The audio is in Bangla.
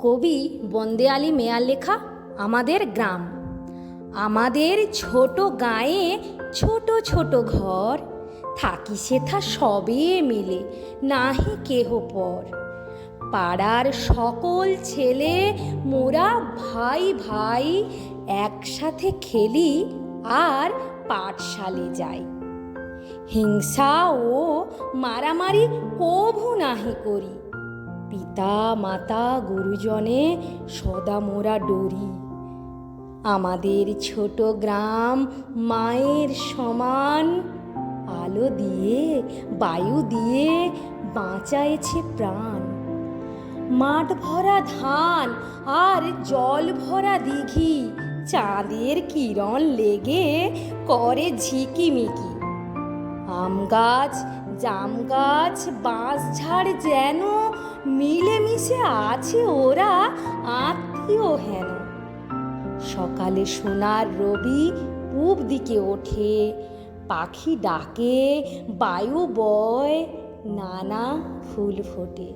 কবি বন্দে আলী মেয়ার লেখা আমাদের গ্রাম। আমাদের ছোট গাঁয়ে ছোট ছোট ঘর, থাকি সেথা সবে মিলে নাহি কেহ পর। পাড়ার সকল ছেলে মোরা ভাই ভাই, একসাথে খেলি আর পাঠশালে যাই। হিংসা ও মারামারি কভু নাহি করি, পিতা মাতা গুরুজনে সদা মোরা ডরি। আমাদের ছোট গ্রাম মায়ের সমান, আলো দিয়ে বায়ু দিয়ে বাঁচায়েছে প্রাণ। মাঠ ভরা ধান আর জল ভরা দিঘি, চাঁদের কিরণ লেগে করে ঝিকিমিকি। আম গাছ জাম গাছ বাঁশঝাড় যেন মিলেমিশে আছে ওরা আত্মীয় হেন। সকালে সোনার রবি পূব দিকে ওঠে, পাখি ডাকে বায়ু বয়, নানা ফুল ফোটে।